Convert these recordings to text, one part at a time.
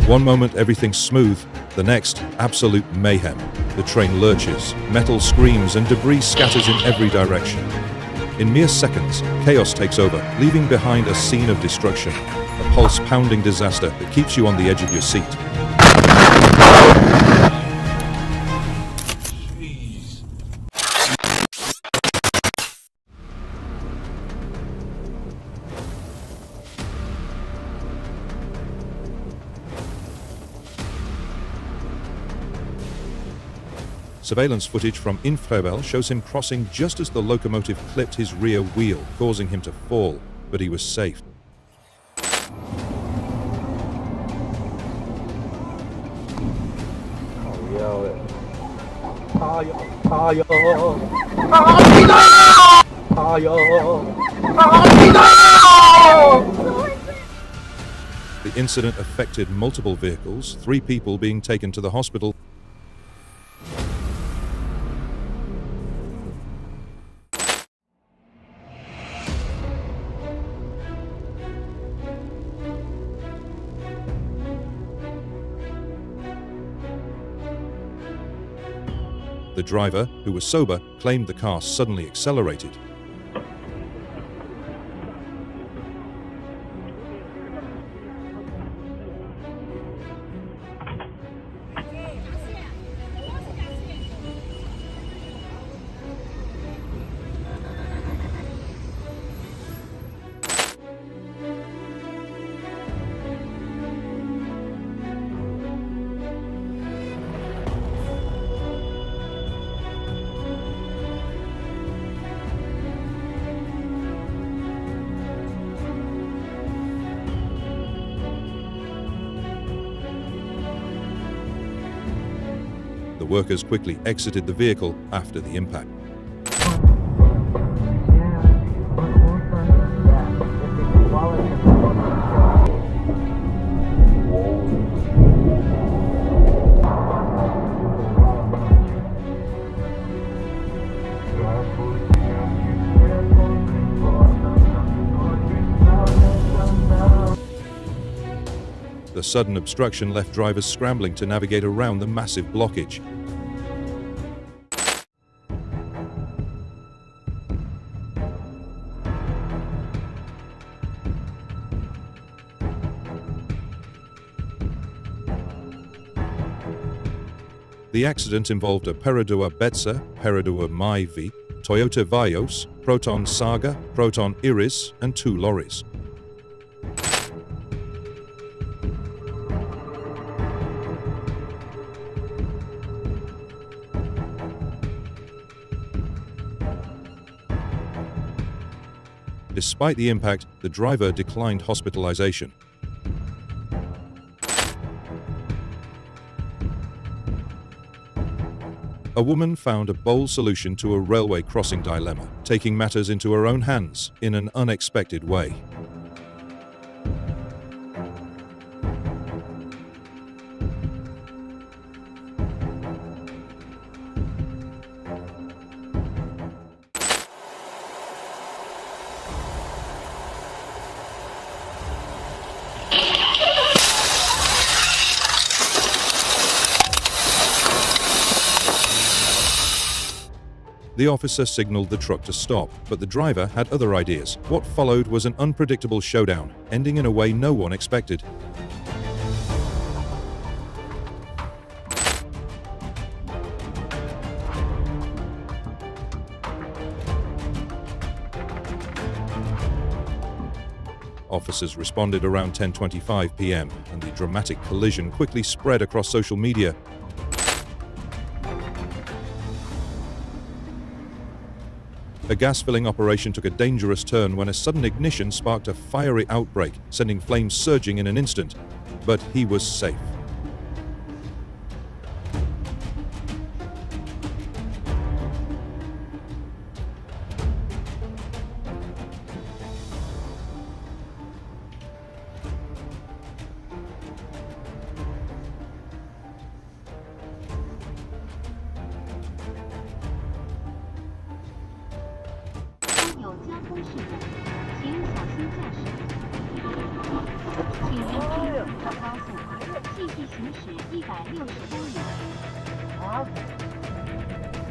One moment everything's smooth, the next, absolute mayhem. The train lurches, metal screams, and debris scatters in every direction. In mere seconds, chaos takes over, leaving behind a scene of destruction, a pulse-pounding disaster that keeps you on the edge of your seat. Surveillance footage from Infravel shows him crossing just as the locomotive clipped his rear wheel, causing him to fall, but he was safe. The incident affected multiple vehicles, 3 people being taken to the hospital. The driver, who was sober, claimed the car suddenly accelerated. The workers quickly exited the vehicle after the impact. The sudden obstruction left drivers scrambling to navigate around the massive blockage. The accident involved a Perodua Betsa, Perodua Maivi, Toyota Vios, Proton Saga, Proton Iris, and 2 lorries. Despite the impact, the driver declined hospitalization. A woman found a bold solution to a railway crossing dilemma, taking matters into her own hands in an unexpected way. The officer signaled the truck to stop, but the driver had other ideas. What followed was an unpredictable showdown, ending in a way no one expected. Officers responded around 10:25 p.m., and the dramatic collision quickly spread across social media. A gas-filling operation took a dangerous turn when a sudden ignition sparked a fiery outbreak, sending flames surging in an instant. But he was safe.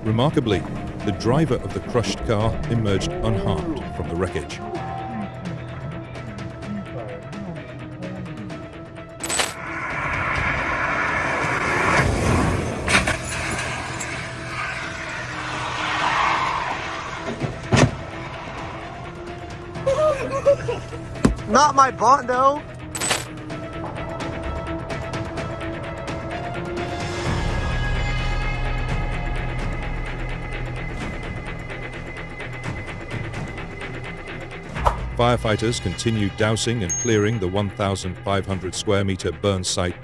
Remarkably, the driver of the crushed car emerged unharmed from the wreckage. Not my bot though. Firefighters continued dousing and clearing the 1,500 square meter burn site.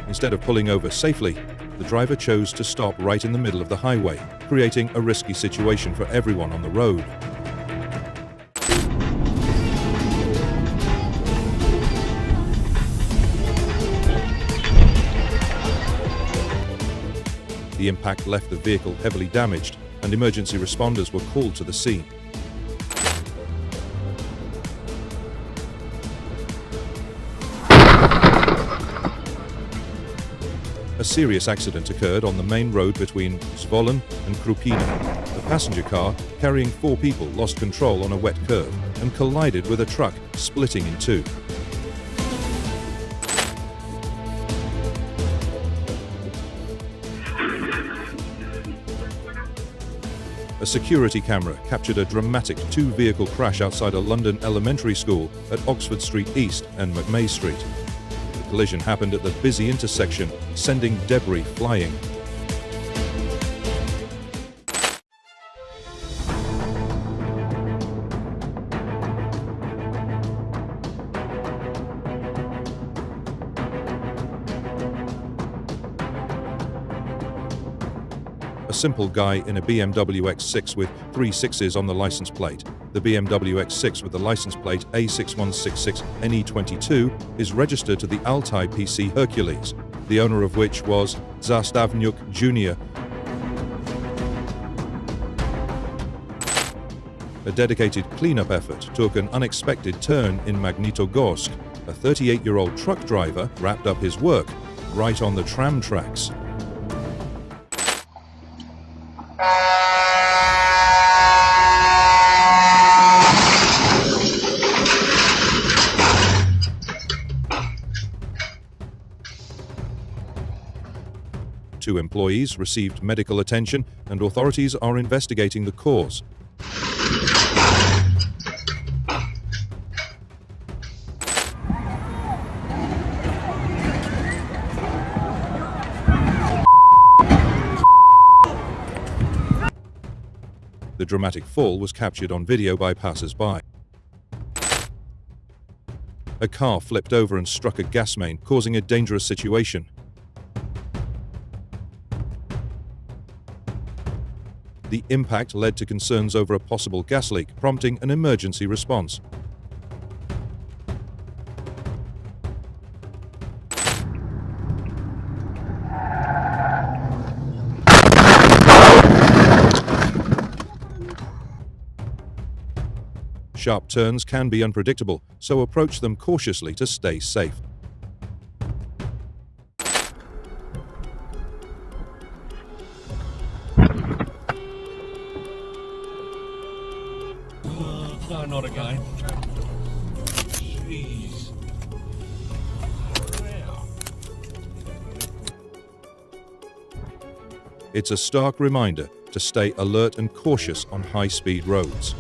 Instead of pulling over safely, the driver chose to stop right in the middle of the highway, creating a risky situation for everyone on the road. The impact left the vehicle heavily damaged, and emergency responders were called to the scene. A serious accident occurred on the main road between Zvolen and Krupina. The passenger car, carrying 4 people, lost control on a wet curve and collided with a truck, splitting in two. A security camera captured a dramatic 2-vehicle crash outside a London elementary school at Oxford Street East and McMay Street. The collision happened at the busy intersection, sending debris flying. A simple guy in a BMW X6 with 3 6s on the license plate. The BMW X6 with the license plate A6166NE22 is registered to the Altai PC Hercules, the owner of which was Zastavnyuk Jr. A dedicated cleanup effort took an unexpected turn in Magnitogorsk. A 38-year-old truck driver wrapped up his work right on the tram tracks. Two employees received medical attention, and authorities are investigating the cause. The dramatic fall was captured on video by passers-by. A car flipped over and struck a gas main, causing a dangerous situation. The impact led to concerns over a possible gas leak, prompting an emergency response. Sharp turns can be unpredictable, so approach them cautiously to stay safe. No, not again. Jeez. It's a stark reminder to stay alert and cautious on high-speed roads.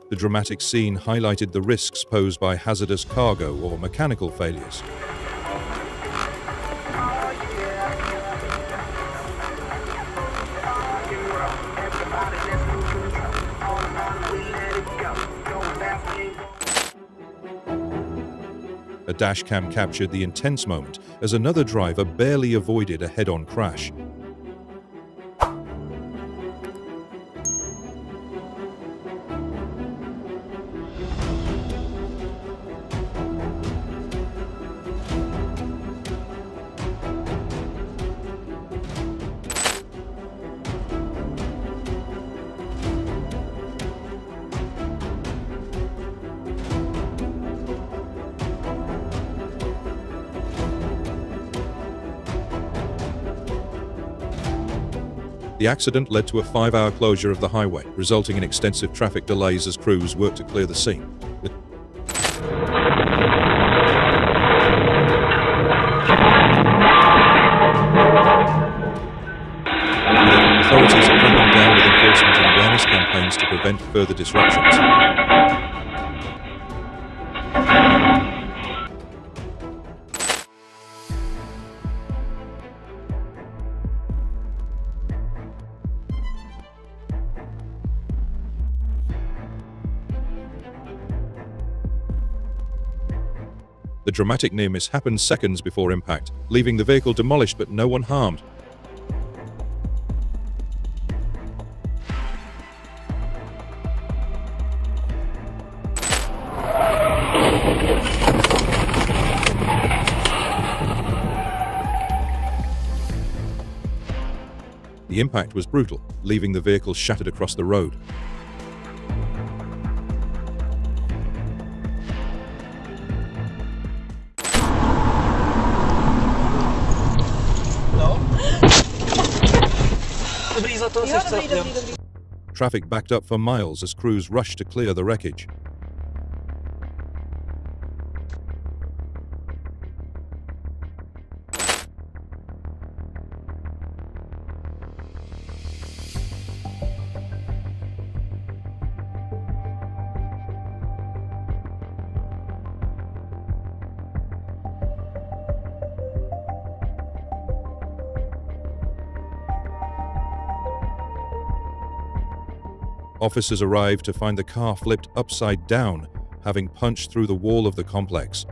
The dramatic scene highlighted the risks posed by hazardous cargo or mechanical failures. A dashcam captured the intense moment as another driver barely avoided a head-on crash. The accident led to a 5-hour closure of the highway, resulting in extensive traffic delays as crews worked to clear the scene. Authorities are cracking down with enforcement and awareness campaigns to prevent further disruptions. The dramatic near-miss happened seconds before impact, leaving the vehicle demolished but no one harmed. The impact was brutal, leaving the vehicle shattered across the road. Traffic backed up for miles as crews rushed to clear the wreckage. Officers arrived to find the car flipped upside down, having punched through the wall of the complex.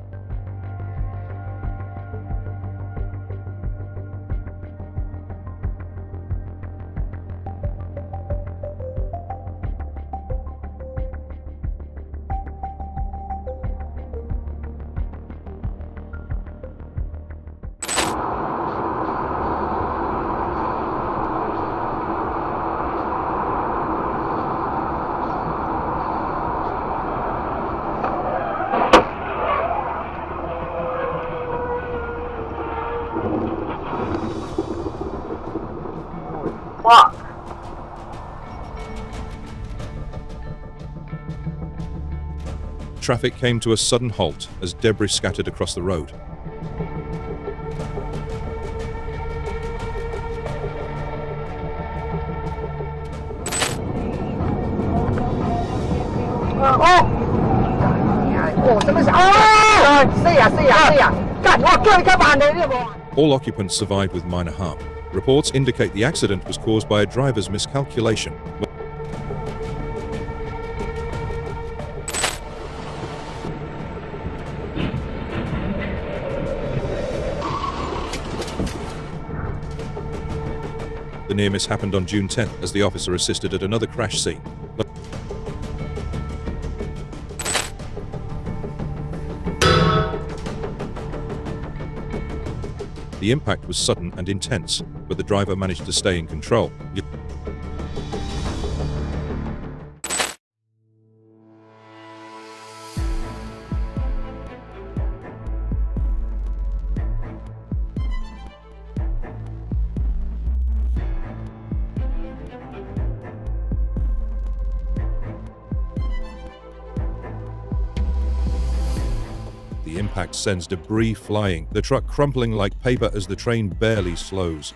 Fuck. Traffic came to a sudden halt as debris scattered across the road. All occupants survived with minor harm. Reports indicate the accident was caused by a driver's miscalculation. The near-miss happened on June 10th as the officer assisted at another crash scene. The impact was sudden and intense, but the driver managed to stay in control. The impact sends debris flying, the truck crumpling like paper as the train barely slows.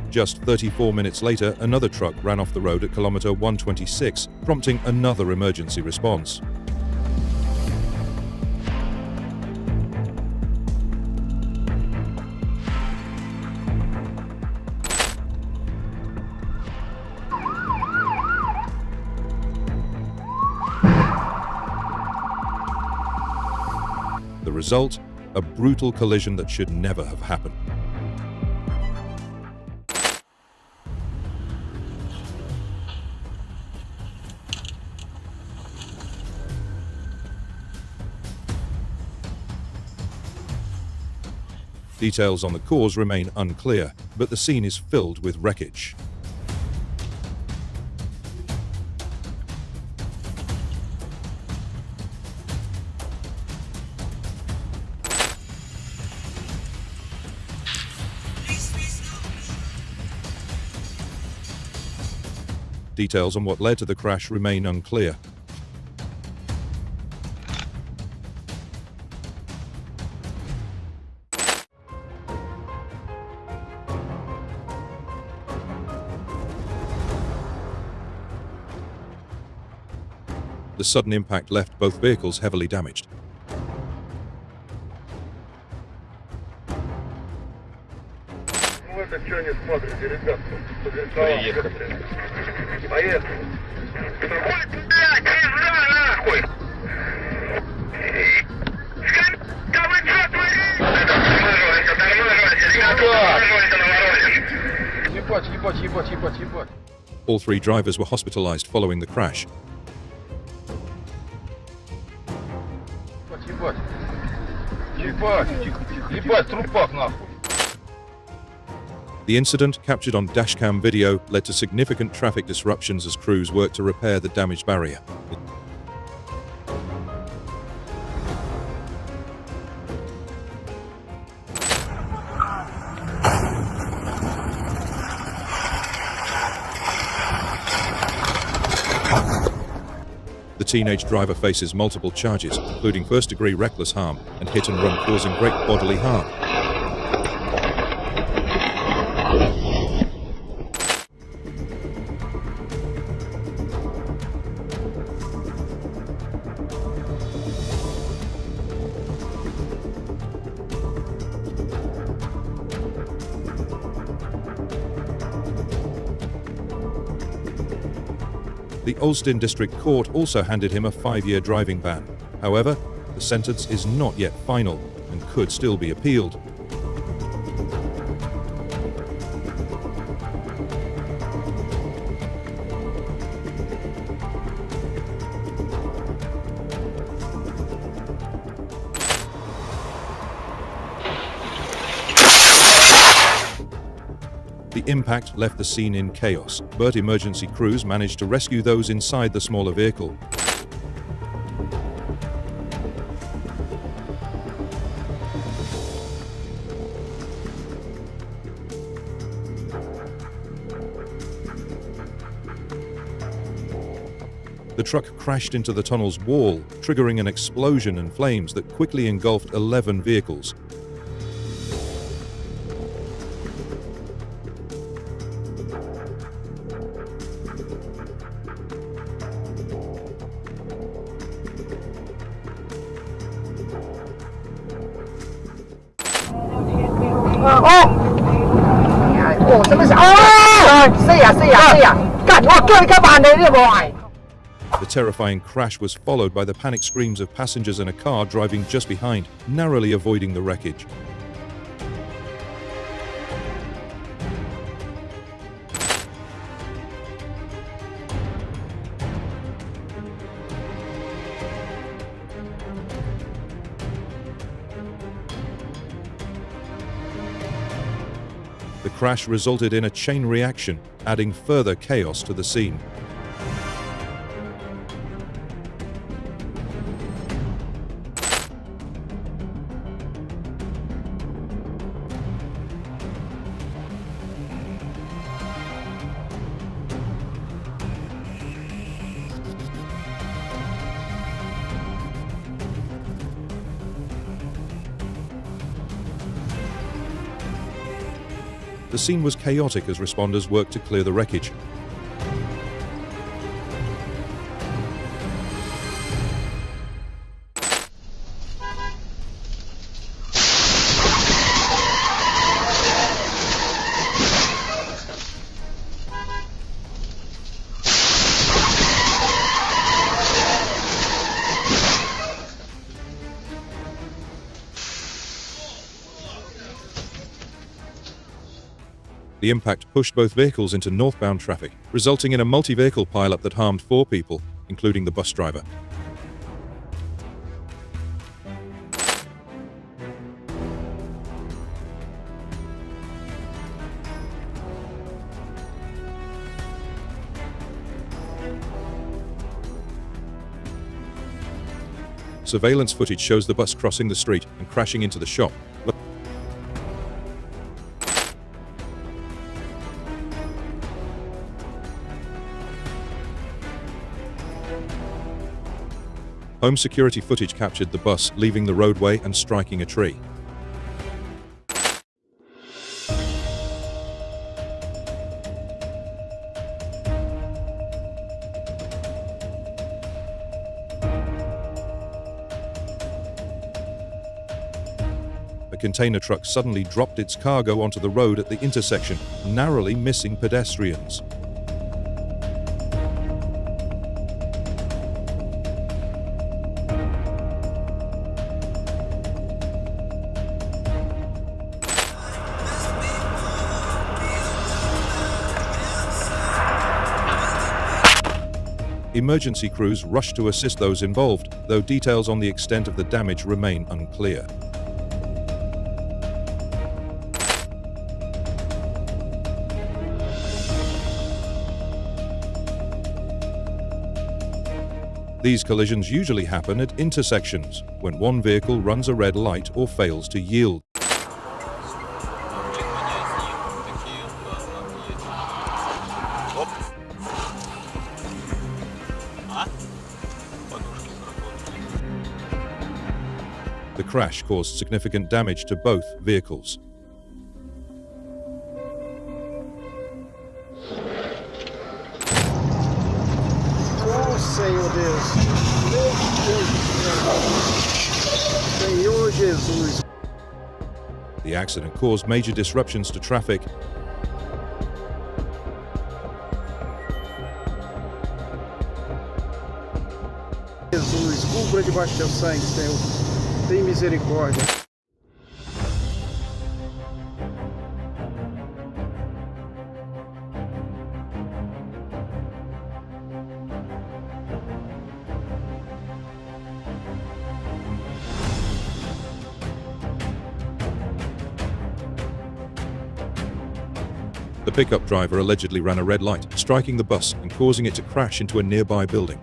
Just 34 minutes later, another truck ran off the road at kilometer 126, prompting another emergency response. The result? A brutal collision that should never have happened. Details on the cause remain unclear, but the scene is filled with wreckage. Details on what led to the crash remain unclear. The sudden impact left both vehicles heavily damaged. All three drivers were hospitalized following the crash. The incident, captured on dashcam video, led to significant traffic disruptions as crews worked to repair the damaged barrier. The teenage driver faces multiple charges, including first-degree reckless harm and hit-and-run causing great bodily harm. The Olsztyn District Court also handed him a 5-year driving ban. However, the sentence is not yet final and could still be appealed. The impact left the scene in chaos, but emergency crews managed to rescue those inside the smaller vehicle. The truck crashed into the tunnel's wall, triggering an explosion and flames that quickly engulfed 11 vehicles. The terrifying crash was followed by the panicked screams of passengers in a car driving just behind, narrowly avoiding the wreckage. The crash resulted in a chain reaction, adding further chaos to the scene. The scene was chaotic as responders worked to clear the wreckage. The impact pushed both vehicles into northbound traffic, resulting in a multi-vehicle pileup that harmed 4 people, including the bus driver. Surveillance footage shows the bus crossing the street and crashing into the shop. Home security footage captured the bus leaving the roadway and striking a tree. A container truck suddenly dropped its cargo onto the road at the intersection, narrowly missing pedestrians. Emergency crews rushed to assist those involved, though details on the extent of the damage remain unclear. These collisions usually happen at intersections, when one vehicle runs a red light or fails to yield. The crash caused significant damage to both vehicles. Oh, Senhor Deus. Meu Deus do céu. Senhor Jesus. The accident caused major disruptions to traffic. Jesus, cubra debaixo teu sangue, Senhor. Tem misericórdia. The pickup driver allegedly ran a red light, striking the bus and causing it to crash into a nearby building.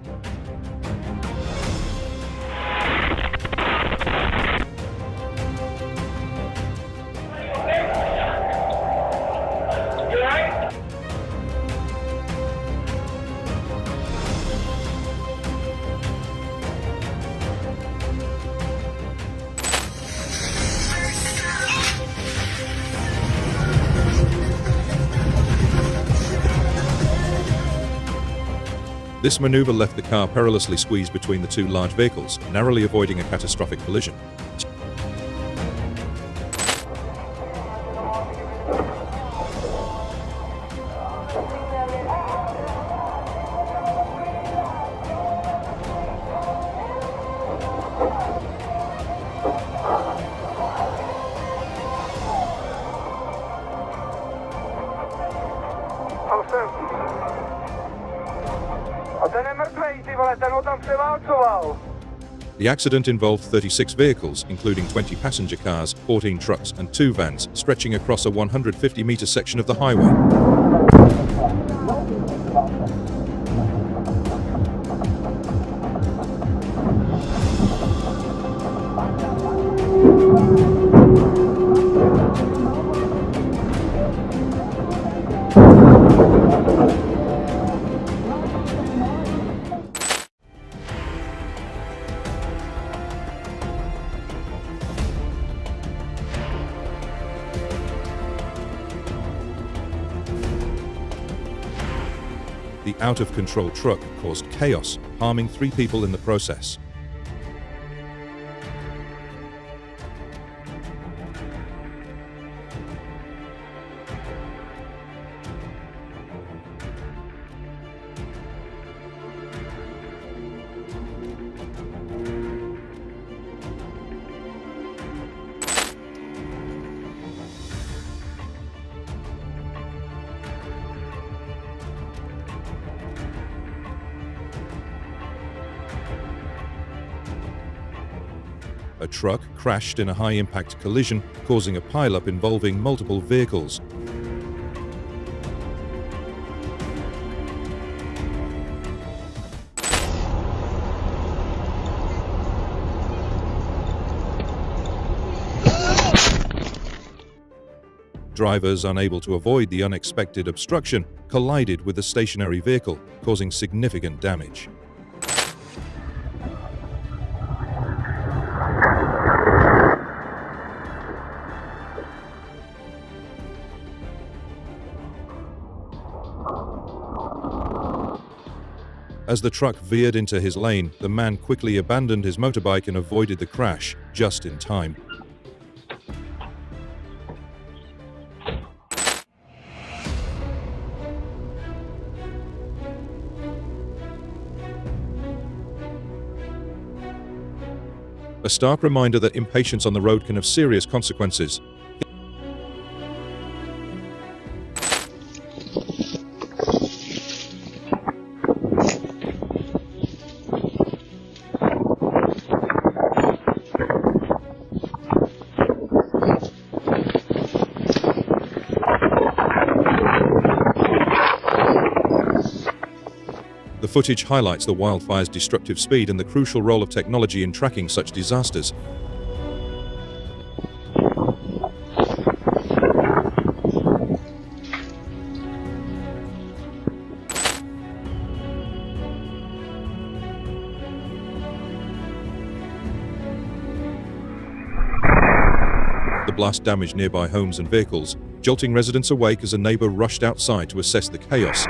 This maneuver left the car perilously squeezed between the two large vehicles, narrowly avoiding a catastrophic collision. The accident involved 36 vehicles, including 20 passenger cars, 14 trucks, and 2 vans, stretching across a 150-meter section of the highway. The out-of-control truck caused chaos, harming 3 people in the process. A truck crashed in a high-impact collision, causing a pileup involving multiple vehicles. Drivers, unable to avoid the unexpected obstruction, collided with the stationary vehicle, causing significant damage. As the truck veered into his lane, the man quickly abandoned his motorbike and avoided the crash just in time. A stark reminder that impatience on the road can have serious consequences. The footage highlights the wildfire's destructive speed and the crucial role of technology in tracking such disasters. The blast damaged nearby homes and vehicles, jolting residents awake as a neighbor rushed outside to assess the chaos.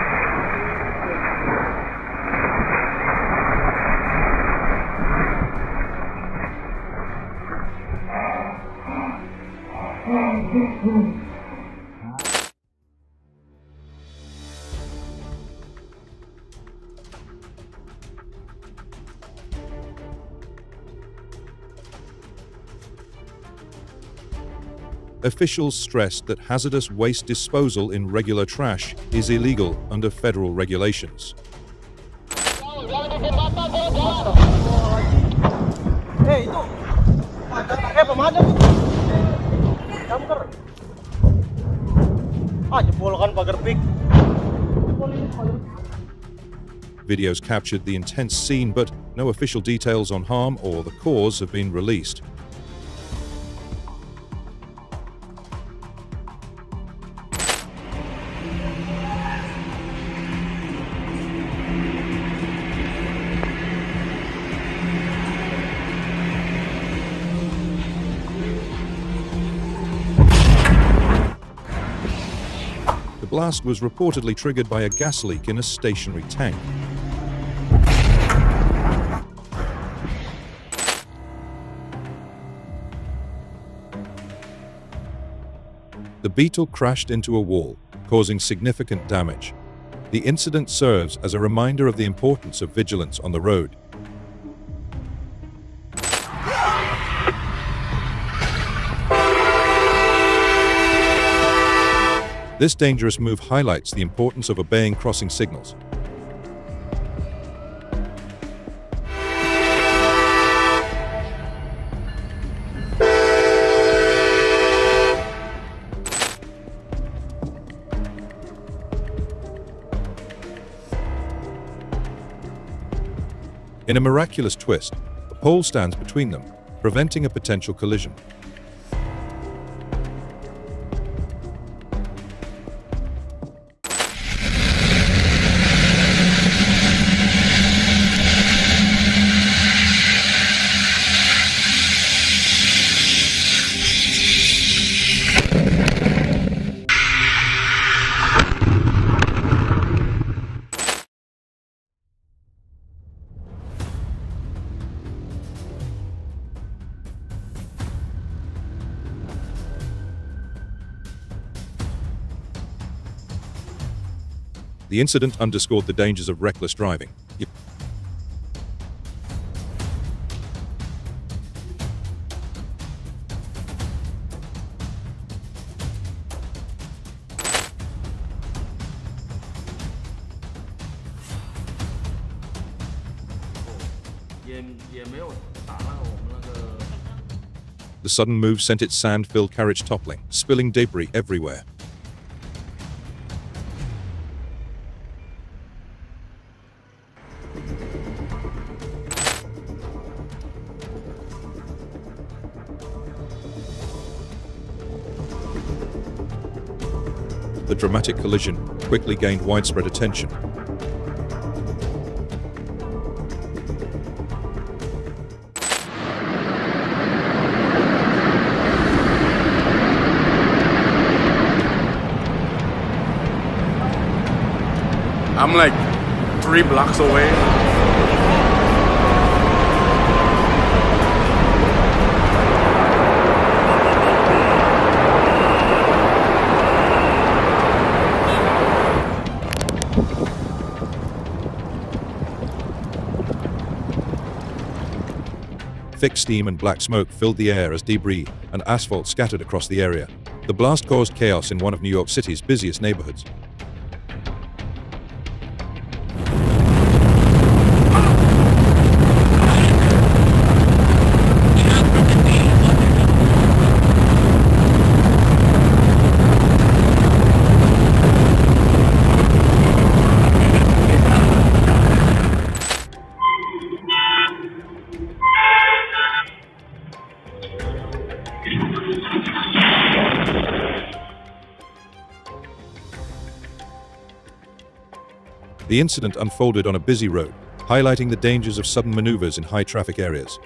Officials stressed that hazardous waste disposal in regular trash is illegal under federal regulations. Videos captured the intense scene, but no official details on harm or the cause have been released. The blast was reportedly triggered by a gas leak in a stationary tank. The Beetle crashed into a wall, causing significant damage. The incident serves as a reminder of the importance of vigilance on the road. This dangerous move highlights the importance of obeying crossing signals. In a miraculous twist, a pole stands between them, preventing a potential collision. The incident underscored the dangers of reckless driving. The sudden move sent its sand-filled carriage toppling, spilling debris everywhere. The dramatic collision quickly gained widespread attention. I'm like 3 blocks away. Thick steam and black smoke filled the air as debris and asphalt scattered across the area. The blast caused chaos in one of New York City's busiest neighborhoods. The incident unfolded on a busy road, highlighting the dangers of sudden maneuvers in high-traffic areas.